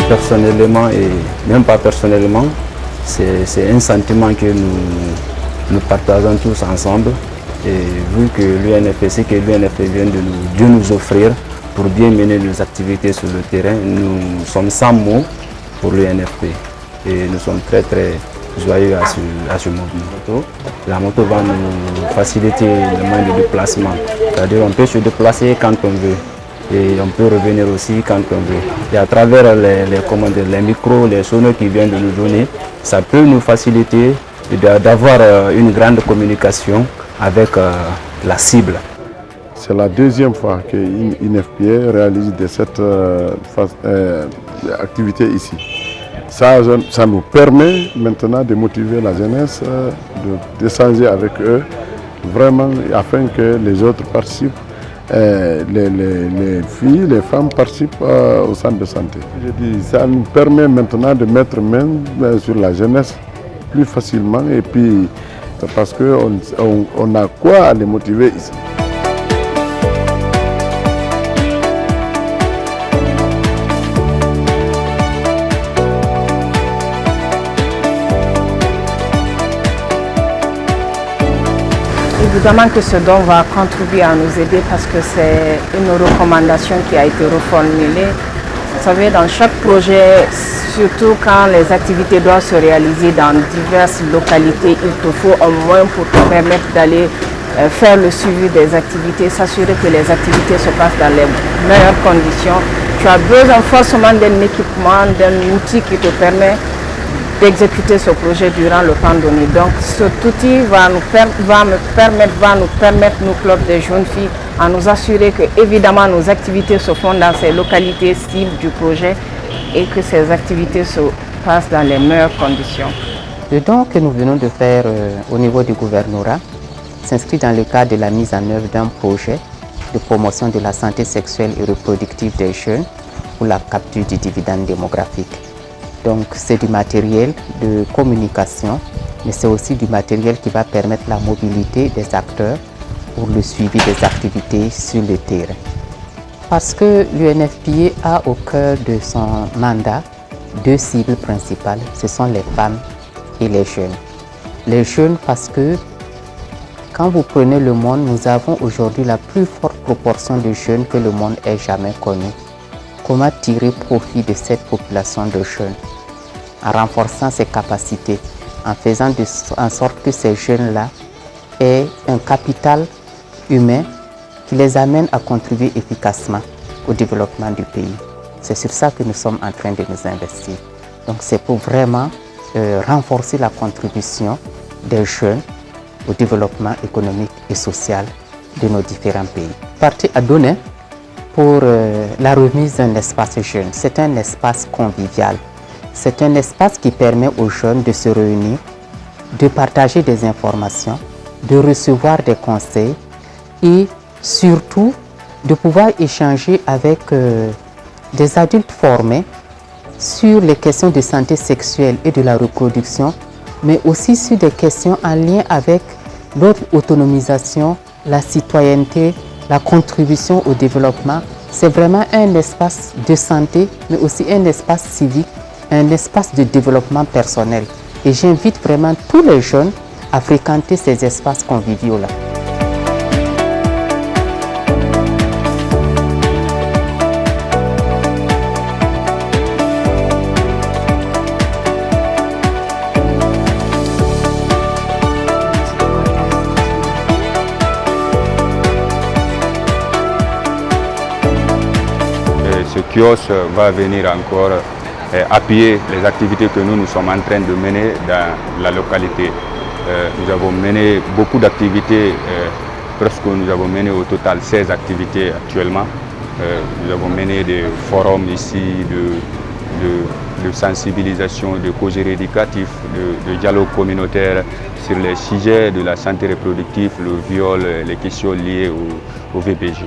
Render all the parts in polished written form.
personnellement et même pas personnellement, c'est un sentiment que nous partageons tous ensemble. Et vu que l'UNFP, que l'UNFP vient de nous offrir pour bien mener nos activités sur le terrain, nous sommes sans mots pour l'UNFP. Et nous sommes très joyeux à ce mouvement. La moto va nous faciliter le moyen de déplacement. C'est-à-dire qu'on peut se déplacer quand on veut. Et on peut revenir aussi quand on veut. Et à travers les micros, les sonores qui viennent de nous donner, ça peut nous faciliter d'avoir une grande communication avec la cible. C'est la deuxième fois que l'UNFPA réalise cette activité ici. Ça nous permet maintenant de motiver la jeunesse, d'échanger avec eux, vraiment afin que les autres participent. Les filles, les femmes participent au centre de santé. Je dis, ça nous permet maintenant de mettre main sur la jeunesse plus facilement et puis parce qu'on a quoi à les motiver ici. Évidemment que ce don va contribuer à nous aider parce que c'est une recommandation qui a été reformulée. Vous savez, dans chaque projet, surtout quand les activités doivent se réaliser dans diverses localités, il te faut au moins pour te permettre d'aller faire le suivi des activités, s'assurer que les activités se passent dans les meilleures conditions. Tu as besoin forcément d'un équipement, d'un outil qui te permet d'exécuter ce projet durant le temps donné. Donc cet outil va nous permettre, nous, club des jeunes filles, à nous assurer que évidemment nos activités se font dans ces localités cibles du projet et que ces activités se passent dans les meilleures conditions. Le don que nous venons de faire au niveau du gouvernorat s'inscrit dans le cadre de la mise en œuvre d'un projet de promotion de la santé sexuelle et reproductive des jeunes pour la capture du dividende démographique. Donc c'est du matériel de communication, mais c'est aussi du matériel qui va permettre la mobilité des acteurs pour le suivi des activités sur le terrain. Parce que l'UNFPA a au cœur de son mandat deux cibles principales, ce sont les femmes et les jeunes. Les jeunes parce que quand vous prenez le monde, nous avons aujourd'hui la plus forte proportion de jeunes que le monde ait jamais connue. Comment tirer profit de cette population de jeunes? En renforçant ses capacités, en faisant en sorte que ces jeunes-là aient un capital humain qui les amène à contribuer efficacement au développement du pays. C'est sur ça que nous sommes en train de nous investir. Donc c'est pour vraiment renforcer la contribution des jeunes au développement économique et social de nos différents pays. Parti à donner pour la remise d'un espace jeune. C'est un espace convivial. C'est un espace qui permet aux jeunes de se réunir, de partager des informations, de recevoir des conseils et surtout de pouvoir échanger avec des adultes formés sur les questions de santé sexuelle et de la reproduction, mais aussi sur des questions en lien avec notre autonomisation, la citoyenneté, la contribution au développement. C'est vraiment un espace de santé, mais aussi un espace civique, un espace de développement personnel. Et j'invite vraiment tous les jeunes à fréquenter ces espaces conviviaux-là. Ce kiosque va venir encore appuyer les activités que nous sommes en train de mener dans la localité. Nous avons mené beaucoup d'activités, nous avons mené au total 16 activités actuellement. Nous avons mené des forums ici de sensibilisation, de causerie éducatif, de dialogue communautaire sur les sujets de la santé reproductive, le viol, les questions liées au VBG.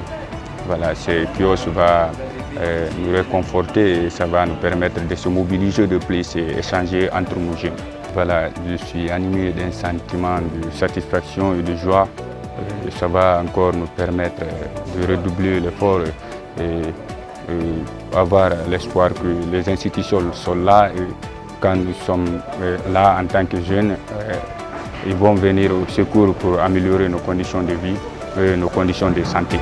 Voilà, ce kiosque va nous réconforter et ça va nous permettre de se mobiliser de plus et échanger entre nous jeunes. Voilà, je suis animé d'un sentiment de satisfaction et de joie. Et ça va encore nous permettre de redoubler l'effort et avoir l'espoir que les institutions sont là et quand nous sommes là en tant que jeunes, ils vont venir au secours pour améliorer nos conditions de vie et nos conditions de santé.